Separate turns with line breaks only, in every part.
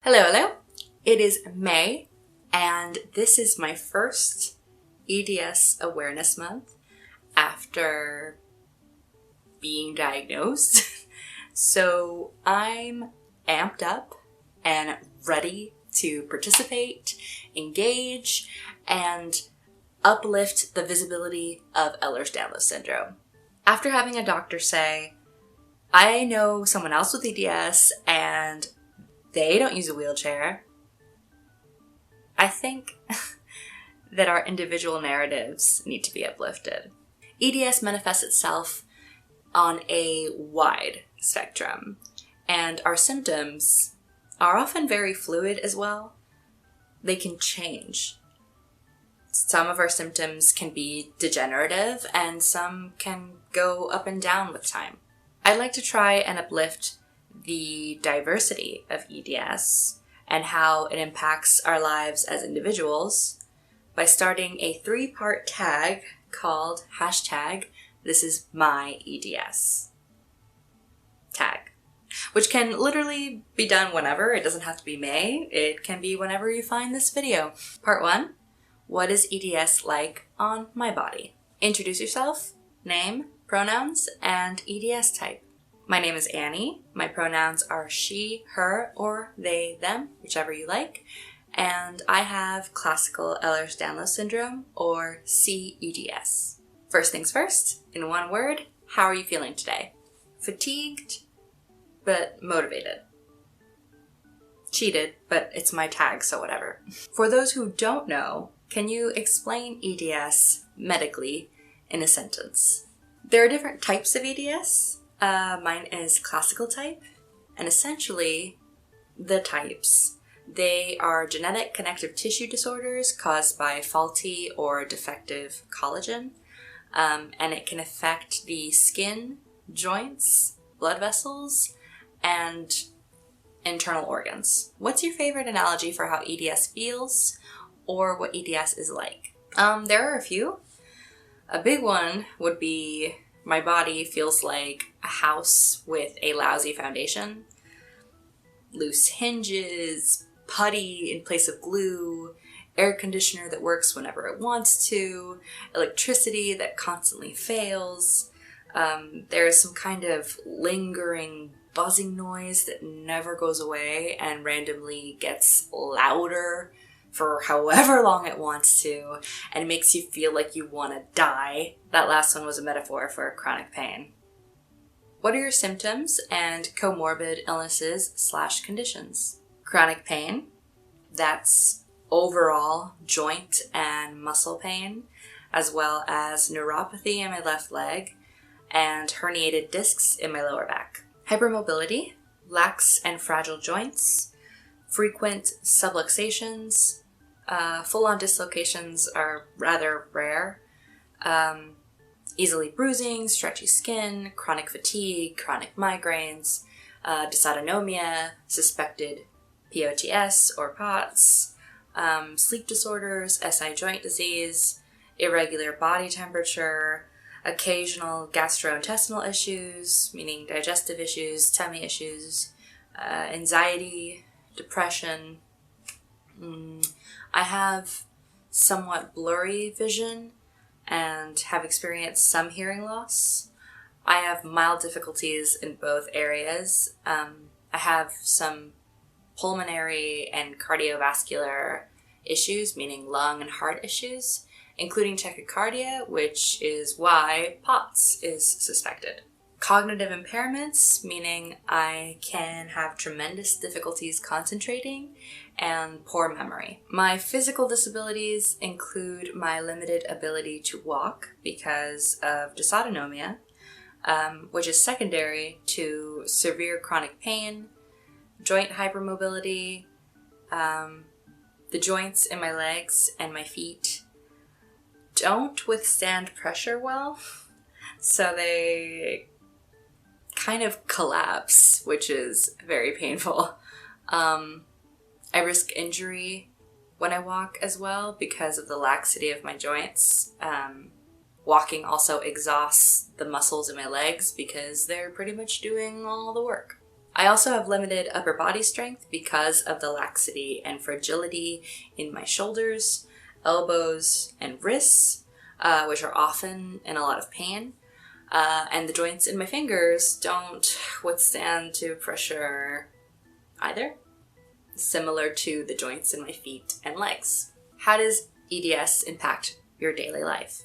Hello. It is May, and this is my first EDS Awareness Month after being diagnosed. So I'm amped up and ready to participate, engage, and uplift the visibility of Ehlers-Danlos Syndrome. After having a doctor say, I know someone else with EDS and they don't use a wheelchair, I think that our individual narratives need to be uplifted. EDS manifests itself on a wide spectrum, and our symptoms are often very fluid as well. They can change. Some of our symptoms can be degenerative, and some can go up and down with time. I'd like to try and uplift the diversity of EDS and how it impacts our lives as individuals by starting a 3-part tag called #ThisIsMyEDS tag, which can literally be done whenever. It doesn't have to be May. It can be whenever you find this video. Part 1, what is EDS like on my body? Introduce yourself, name, pronouns, and EDS type. My name is Annie. My pronouns are she, her, or they, them, whichever you like. And I have classical Ehlers-Danlos Syndrome, or CEDS. First things first, in one word, how are you feeling today? Fatigued, but motivated. Cheated, but it's my tag, so whatever. For those who don't know, can you explain EDS medically in a sentence? There are different types of EDS. Mine is classical type, and essentially the types, they are genetic connective tissue disorders caused by faulty or defective collagen, and it can affect the skin, joints, blood vessels, and internal organs. What's your favorite analogy for how EDS feels or what EDS is like? There are a few. A big one would be my body feels like a house with a lousy foundation. Loose hinges, putty in place of glue, air conditioner that works whenever it wants to, electricity that constantly fails. There is some kind of lingering buzzing noise that never goes away and randomly gets louder for however long it wants to, and makes you feel like you want to die. That last one was a metaphor for chronic pain. What are your symptoms and comorbid illnesses/conditions? Chronic pain, that's overall joint and muscle pain, as well as neuropathy in my left leg and herniated discs in my lower back. Hypermobility, lax and fragile joints, frequent subluxations, full-on dislocations are rather rare, easily bruising, stretchy skin, chronic fatigue, chronic migraines, dysautonomia, suspected POTS or POTS, sleep disorders, SI joint disease, irregular body temperature, occasional gastrointestinal issues, meaning digestive issues, tummy issues, anxiety, depression. I have somewhat blurry vision and have experienced some hearing loss. I have mild difficulties in both areas. I have some pulmonary and cardiovascular issues, meaning lung and heart issues, including tachycardia, which is why POTS is suspected. Cognitive impairments, meaning I can have tremendous difficulties concentrating and poor memory. My physical disabilities include my limited ability to walk because of dysautonomia, which is secondary to severe chronic pain, joint hypermobility. The joints in my legs and my feet don't withstand pressure well, so they kind of collapse, which is very painful. I risk injury when I walk as well because of the laxity of my joints. Walking also exhausts the muscles in my legs because they're pretty much doing all the work. I also have limited upper body strength because of the laxity and fragility in my shoulders, elbows, and wrists, which are often in a lot of pain. And the joints in my fingers don't withstand to pressure either, similar to the joints in my feet and legs. How does EDS impact your daily life?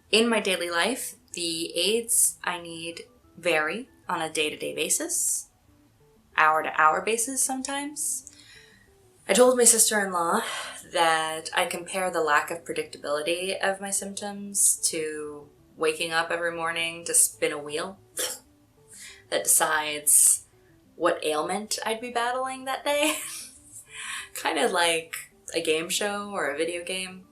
In my daily life, the aids I need vary on a day-to-day basis, hour-to-hour basis sometimes. I told my sister-in-law that I compare the lack of predictability of my symptoms to waking up every morning to spin a wheel that decides what ailment I'd be battling that day. Kind of like a game show or a video game.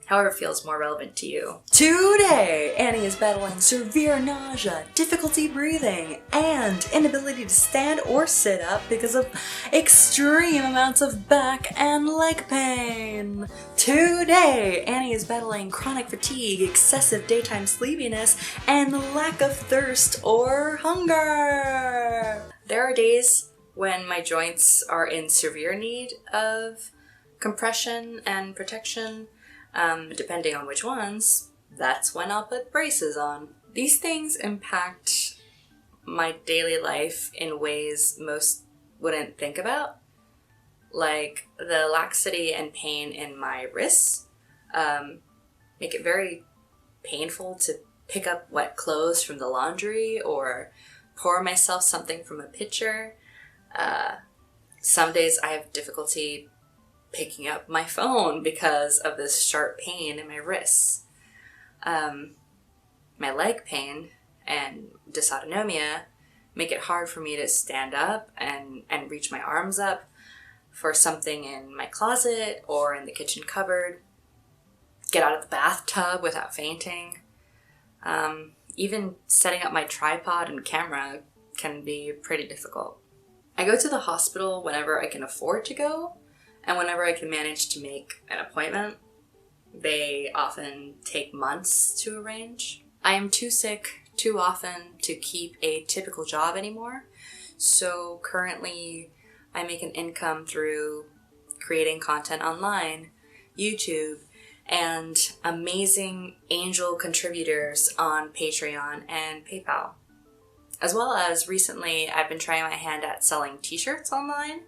However it feels more relevant to you. Today, Annie is battling severe nausea, difficulty breathing, and inability to stand or sit up because of extreme amounts of back and leg pain. Today, Annie is battling chronic fatigue, excessive daytime sleepiness, and the lack of thirst or hunger. There are days when my joints are in severe need of compression and protection. Depending on which ones, that's when I'll put braces on. These things impact my daily life in ways most wouldn't think about. Like the laxity and pain in my wrists make it very painful to pick up wet clothes from the laundry or pour myself something from a pitcher. Some days I have difficulty picking up my phone because of this sharp pain in my wrists. My leg pain and dysautonomia make it hard for me to stand up and reach my arms up for something in my closet or in the kitchen cupboard, get out of the bathtub without fainting. Even setting up my tripod and camera can be pretty difficult. I go to the hospital whenever I can afford to go, and whenever I can manage to make an appointment. They often take months to arrange. I am too sick too often to keep a typical job anymore, so currently I make an income through creating content online, YouTube, and amazing angel contributors on Patreon and PayPal. As well as recently I've been trying my hand at selling T-shirts online.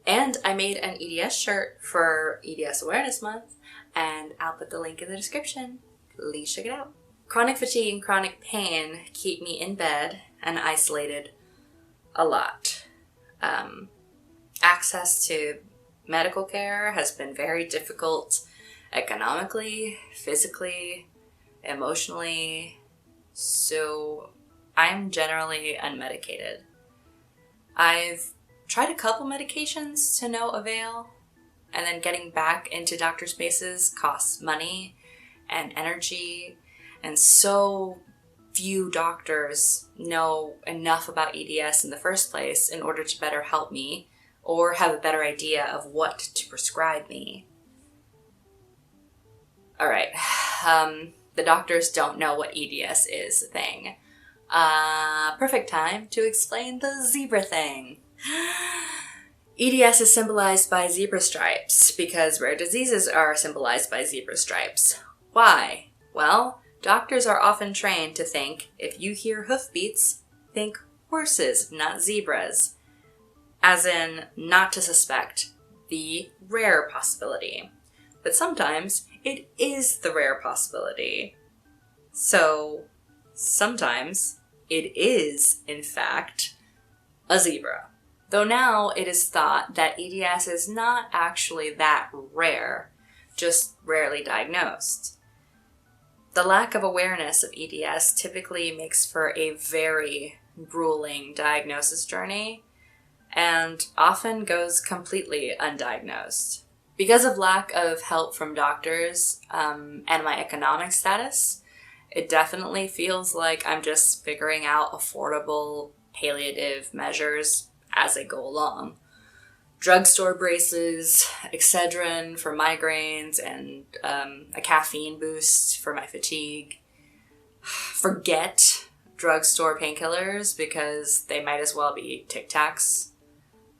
And I made an EDS shirt for EDS Awareness Month, and I'll put the link in the description. Please check it out. Chronic fatigue and chronic pain keep me in bed and isolated a lot. Access to medical care has been very difficult economically, physically, emotionally, so I'm generally unmedicated. I've tried a couple medications to no avail, and then getting back into doctor spaces costs money and energy, and so few doctors know enough about EDS in the first place in order to better help me or have a better idea of what to prescribe me. Alright, the doctors don't know what EDS is a thing. Perfect time to explain the zebra thing. EDS is symbolized by zebra stripes because rare diseases are symbolized by zebra stripes. Why? Well, doctors are often trained to think if you hear hoofbeats, think horses, not zebras. As in, not to suspect the rare possibility. But sometimes it is the rare possibility. So, sometimes it is, in fact, a zebra. Though now it is thought that EDS is not actually that rare, just rarely diagnosed. The lack of awareness of EDS typically makes for a very grueling diagnosis journey and often goes completely undiagnosed. Because of lack of help from doctors and my economic status, it definitely feels like I'm just figuring out affordable palliative measures as I go along. Drugstore braces, Excedrin for migraines, and a caffeine boost for my fatigue. Forget drugstore painkillers because they might as well be Tic Tacs.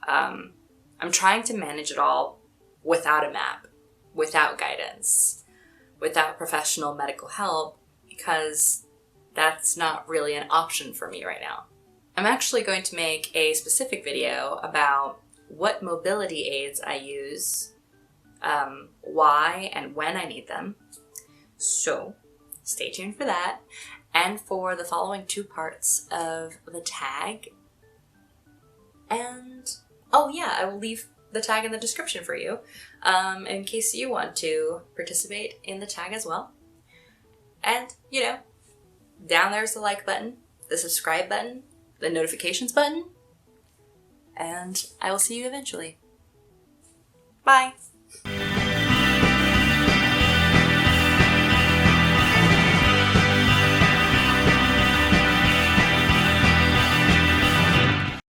I'm trying to manage it all without a map, without guidance, without professional medical help, because that's not really an option for me right now. I'm actually going to make a specific video about what mobility aids I use, why and when I need them. So stay tuned for that. And for the following 2 parts of the tag. And, oh yeah, I will leave the tag in the description for you, in case you want to participate in the tag as well. And, you know, down there's the like button, the subscribe button, the notifications button, and I will see you eventually. Bye!